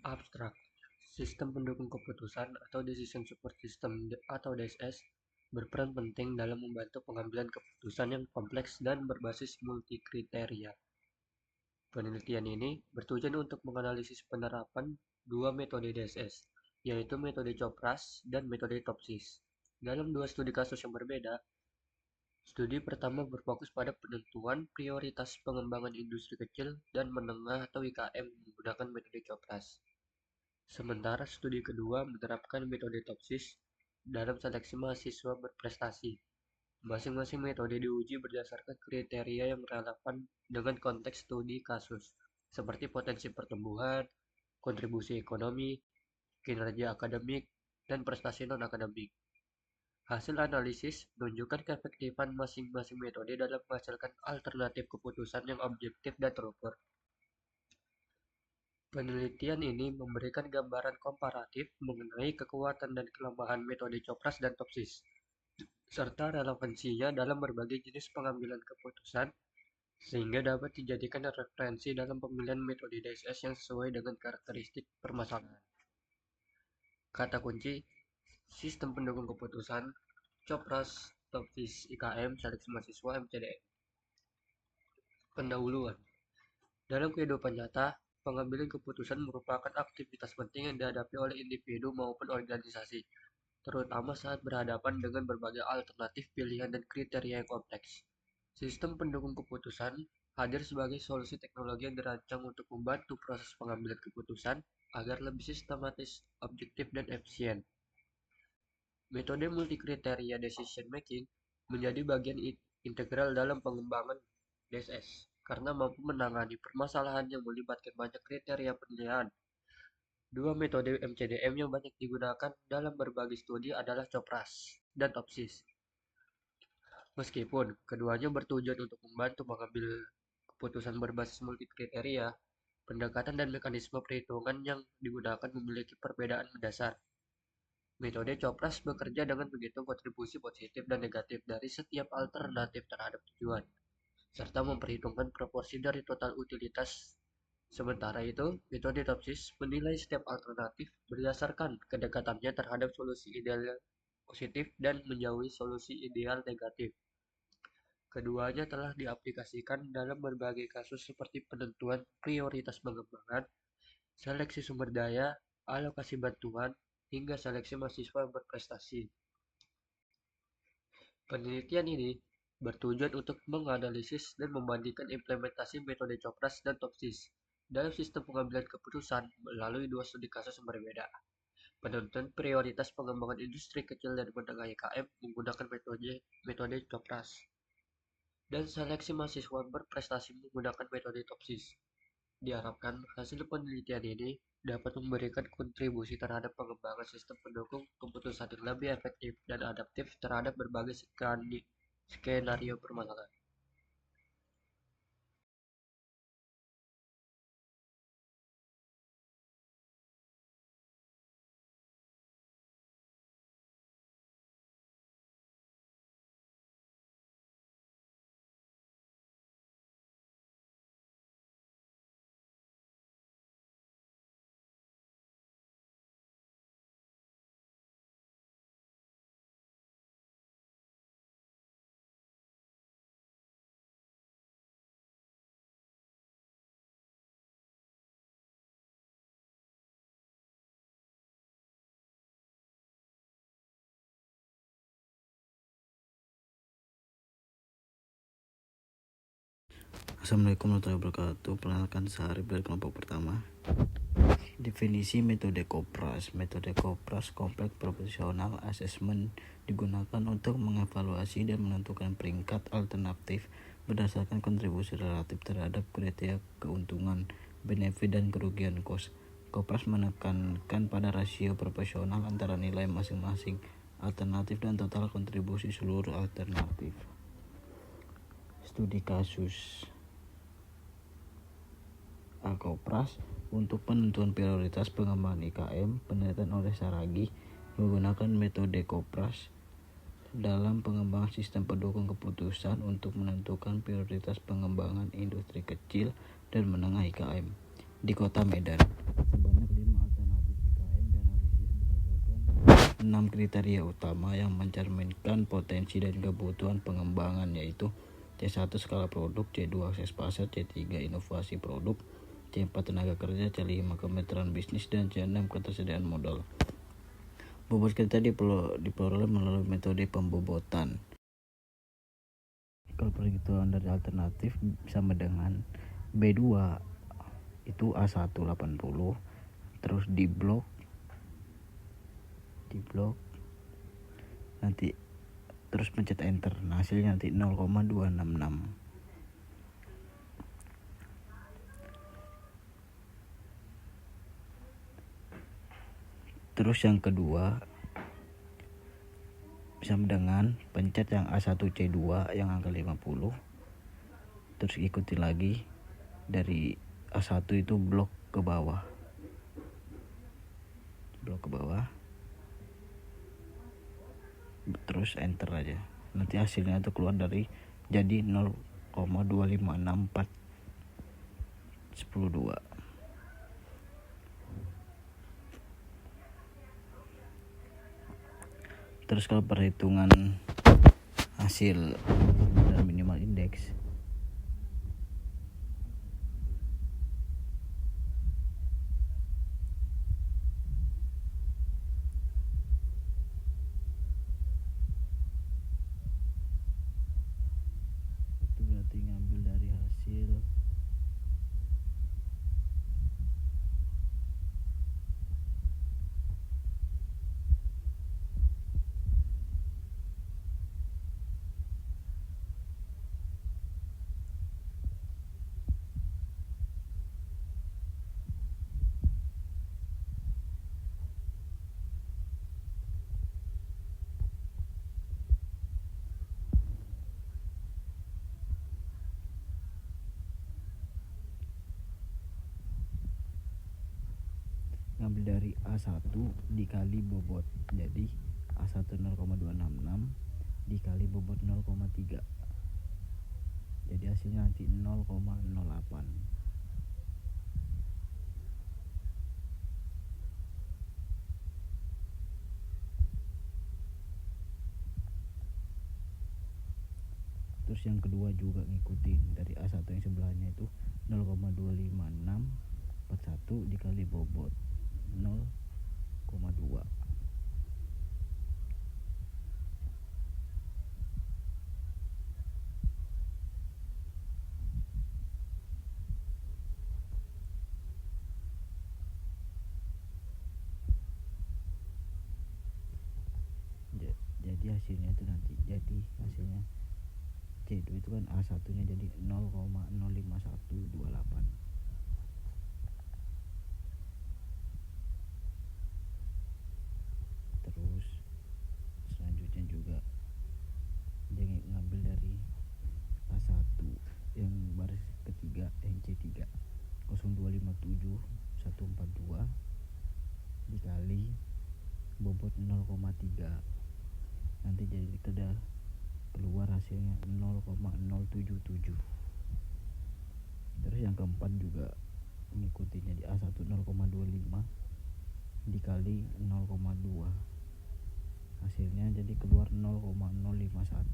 Abstrak. Sistem pendukung keputusan atau Decision Support System atau DSS berperan penting dalam membantu pengambilan keputusan yang kompleks dan berbasis multikriteria. Penelitian ini bertujuan untuk menganalisis penerapan dua metode DSS, yaitu metode COPRAS dan metode TOPSIS. Dalam dua studi kasus yang berbeda, studi pertama berfokus pada penentuan prioritas pengembangan industri kecil dan menengah atau IKM menggunakan metode COPRAS. Sementara studi kedua menerapkan metode TOPSIS dalam seleksi mahasiswa berprestasi. Masing-masing metode diuji berdasarkan kriteria yang relevan dengan konteks studi kasus, seperti potensi pertumbuhan, kontribusi ekonomi, kinerja akademik, dan prestasi non-akademik. Hasil analisis menunjukkan keefektifan masing-masing metode dalam menghasilkan alternatif keputusan yang objektif dan terukur. Penelitian ini memberikan gambaran komparatif mengenai kekuatan dan kelemahan metode COPRAS dan TOPSIS, serta relevansinya dalam berbagai jenis pengambilan keputusan, sehingga dapat dijadikan referensi dalam pemilihan metode DSS yang sesuai dengan karakteristik permasalahan. Kata kunci: sistem pendukung keputusan, COPRAS, TOPSIS, IKM, seleksi mahasiswa, MCDM. Pendahuluan. Dalam kehidupan nyata, pengambilan keputusan merupakan aktivitas penting yang dihadapi oleh individu maupun organisasi, terutama saat berhadapan dengan berbagai alternatif pilihan dan kriteria yang kompleks. Sistem pendukung keputusan hadir sebagai solusi teknologi yang dirancang untuk membantu proses pengambilan keputusan agar lebih sistematis, objektif, dan efisien. Metode multikriteria decision making menjadi bagian integral dalam pengembangan DSS karena mampu menangani permasalahan yang melibatkan banyak kriteria penilaian. Dua metode MCDM yang banyak digunakan dalam berbagai studi adalah COPRAS dan TOPSIS. Meskipun keduanya bertujuan untuk membantu mengambil keputusan berbasis multikriteria, pendekatan dan mekanisme perhitungan yang digunakan memiliki perbedaan mendasar. Metode COPRAS bekerja dengan menghitung kontribusi positif dan negatif dari setiap alternatif terhadap tujuan, serta memperhitungkan proporsi dari total utilitas. Sementara itu, metode TOPSIS menilai setiap alternatif berdasarkan kedekatannya terhadap solusi ideal positif dan menjauhi solusi ideal negatif. Keduanya telah diaplikasikan dalam berbagai kasus seperti penentuan prioritas pengembangan, seleksi sumber daya, alokasi bantuan, hingga seleksi mahasiswa berprestasi. Penelitian ini bertujuan untuk menganalisis dan membandingkan implementasi metode COPRAS dan TOPSIS dalam sistem pengambilan keputusan melalui dua studi kasus yang berbeda. Penentuan prioritas pengembangan industri kecil dan menengah IKM menggunakan metode COPRAS dan seleksi mahasiswa berprestasi menggunakan metode TOPSIS. Diharapkan hasil penelitian ini dapat memberikan kontribusi terhadap pengembangan sistem pendukung keputusan yang lebih efektif dan adaptif terhadap berbagai skenario permasalahan. Assalamualaikum warahmatullahi wabarakatuh. Perkenalkan saya Arif dari kelompok pertama. Definisi metode COPRAS. Metode COPRAS Complex Proportional Assessment digunakan untuk mengevaluasi dan menentukan peringkat alternatif berdasarkan kontribusi relatif terhadap kriteria keuntungan, benefit, dan kerugian cost. COPRAS menekankan pada rasio proporsional antara nilai masing-masing alternatif dan total kontribusi seluruh alternatif. Studi kasus COPRAS untuk penentuan prioritas pengembangan IKM, penelitian oleh Saragi menggunakan metode COPRAS dalam pengembangan sistem pendukung keputusan untuk menentukan prioritas pengembangan industri kecil dan menengah IKM di Kota Medan. Sebanyak 5 6 kriteria utama yang mencerminkan potensi dan kebutuhan pengembangan, yaitu C1 skala produk, C2 akses pasar, C3 inovasi produk, C4 tenaga kerja, C5 kemitraan bisnis, dan C6 ketersediaan modal. Bobot kita diperoleh melalui metode pembobotan. Kalau perhitungan dari alternatif sama dengan B2 itu A1 80, terus di blok nanti terus pencet enter, nah hasilnya nanti 0,266. Terus yang kedua sama dengan pencet yang A1C2 yang angka 50, terus ikuti lagi dari A1 itu blok ke bawah, terus enter aja, nanti hasilnya itu keluar dari jadi 0,2564102. Terus kalau perhitungan hasil dan minimal indeks, itu berarti ngambil dari hasil ngambil dari A1 dikali bobot, jadi A1 0,266 dikali bobot 0,3, jadi hasilnya nanti 0,08. Terus yang kedua juga ngikutin dari A1 yang sebelahnya itu 0,25641 dikali bobot 0,2. Jadi hasilnya itu nanti jadi hasilnya C2 itu kan A1 nya jadi 0,05128. Terus selanjutnya juga dia ngambil dari A1 yang baris ketiga yang C3 0257142 dikali bobot 0,3, nanti jadi keluar hasilnya 0,077. Terus yang keempat juga mengikutinya di A1 0,25 dikali 0,2, hasilnya jadi keluar 0,051.